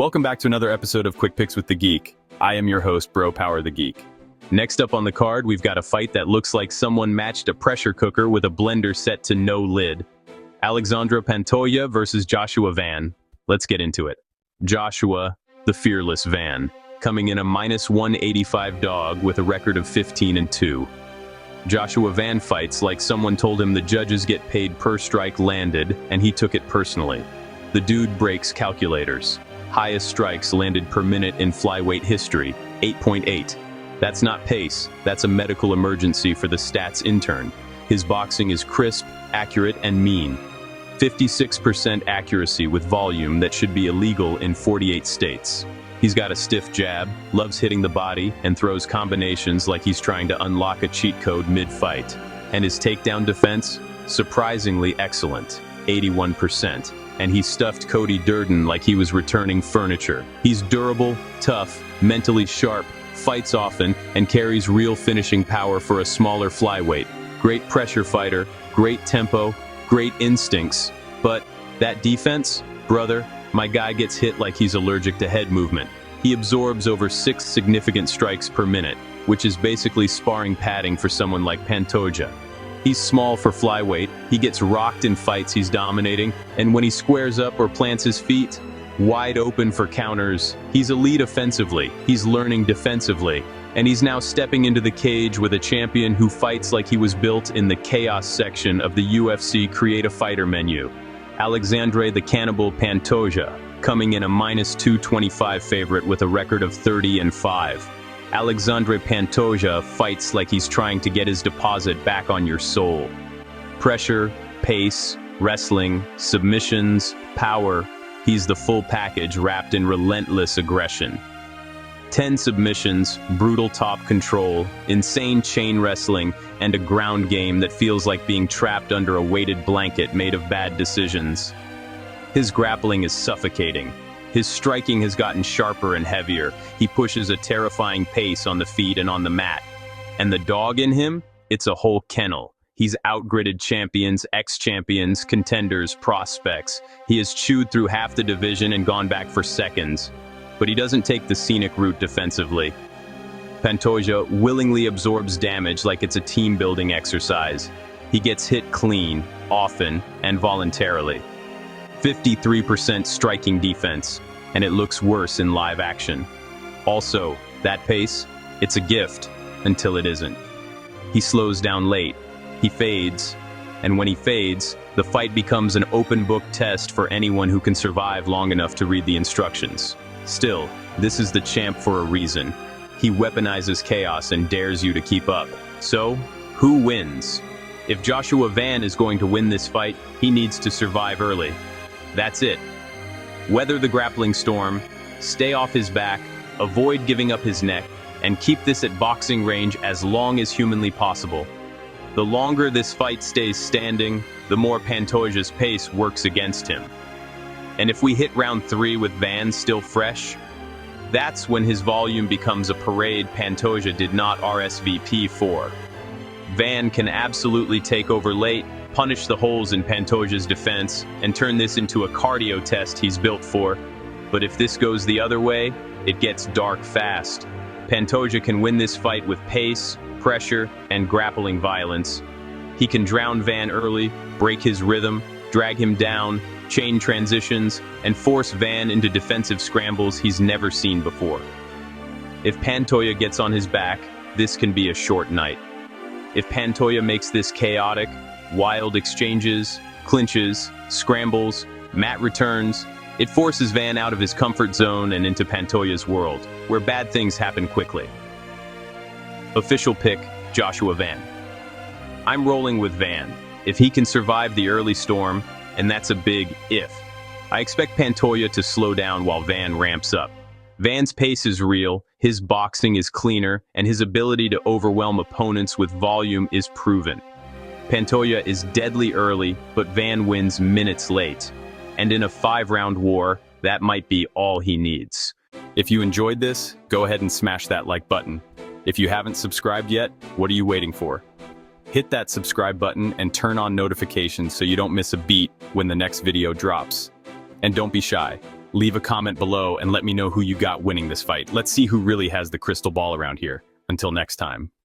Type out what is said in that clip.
Welcome back to another episode of Quick Picks with the Geek. I am your host, Bro Power the Geek. Next up on the card, we've got a fight that looks like someone matched a pressure cooker with a blender set to no lid. Alexandre Pantoja versus Joshua Van. Let's get into it. Joshua, the fearless Van, coming in a -185 dog with a record of 15-2. Joshua Van fights like someone told him the judges get paid per strike landed, and he took it personally. The dude breaks calculators. Highest strikes landed per minute in flyweight history, 8.8. That's not pace, that's a medical emergency for the stats intern. His boxing is crisp, accurate, and mean. 56% accuracy with volume that should be illegal in 48 states. He's got a stiff jab, loves hitting the body, and throws combinations like he's trying to unlock a cheat code mid-fight. And his takedown defense? Surprisingly excellent, 81%. And he stuffed Cody Durden like he was returning furniture. He's durable, tough, mentally sharp, fights often, and carries real finishing power for a smaller flyweight. Great pressure fighter, great tempo, great instincts. But that defense? Brother, my guy gets hit like he's allergic to head movement. He absorbs over 6 significant strikes per minute, which is basically sparring padding for someone like Pantoja. He's small for flyweight, he gets rocked in fights he's dominating, and when he squares up or plants his feet, wide open for counters. He's elite offensively, he's learning defensively, and he's now stepping into the cage with a champion who fights like he was built in the chaos section of the UFC Create a Fighter menu. Alexandre the Cannibal Pantoja, coming in a -225 favorite with a record of 30-5. Alexandre Pantoja fights like he's trying to get his deposit back on your soul. Pressure, pace, wrestling, submissions, power. He's the full package wrapped in relentless aggression. 10 submissions, brutal top control, insane chain wrestling, and a ground game that feels like being trapped under a weighted blanket made of bad decisions. His grappling is suffocating. His striking has gotten sharper and heavier. He pushes a terrifying pace on the feet and on the mat. And the dog in him? It's a whole kennel. He's outgritted champions, ex-champions, contenders, prospects. He has chewed through half the division and gone back for seconds. But he doesn't take the scenic route defensively. Pantoja willingly absorbs damage like it's a team-building exercise. He gets hit clean, often, and voluntarily. 53% striking defense, and it looks worse in live action. Also, that pace, it's a gift, until it isn't. He slows down late, he fades, and when he fades, the fight becomes an open book test for anyone who can survive long enough to read the instructions. Still, this is the champ for a reason. He weaponizes chaos and dares you to keep up. So, who wins? If Joshua Van is going to win this fight, he needs to survive early. That's it. Weather the grappling storm, stay off his back, avoid giving up his neck, and keep this at boxing range as long as humanly possible. The longer this fight stays standing, the more Pantoja's pace works against him. And if we hit round 3 with Van still fresh, that's when his volume becomes a parade Pantoja did not RSVP for. Van can absolutely take over late, punish the holes in Pantoja's defense, and turn this into a cardio test he's built for. But if this goes the other way, it gets dark fast. Pantoja can win this fight with pace, pressure, and grappling violence. He can drown Van early, break his rhythm, drag him down, chain transitions, and force Van into defensive scrambles he's never seen before. If Pantoja gets on his back, this can be a short night. If Pantoja makes this chaotic, wild exchanges, clinches, scrambles, mat returns, it forces Van out of his comfort zone and into Pantoja's world, where bad things happen quickly. Official pick, Joshua Van. I'm rolling with Van. If he can survive the early storm, and that's a big if, I expect Pantoja to slow down while Van ramps up. Van's pace is real, his boxing is cleaner, and his ability to overwhelm opponents with volume is proven. Pantoja is deadly early, but Van wins minutes late. And in a 5-round war, that might be all he needs. If you enjoyed this, go ahead and smash that like button. If you haven't subscribed yet, what are you waiting for? Hit that subscribe button and turn on notifications so you don't miss a beat when the next video drops. And don't be shy. Leave a comment below and let me know who you got winning this fight. Let's see who really has the crystal ball around here. Until next time.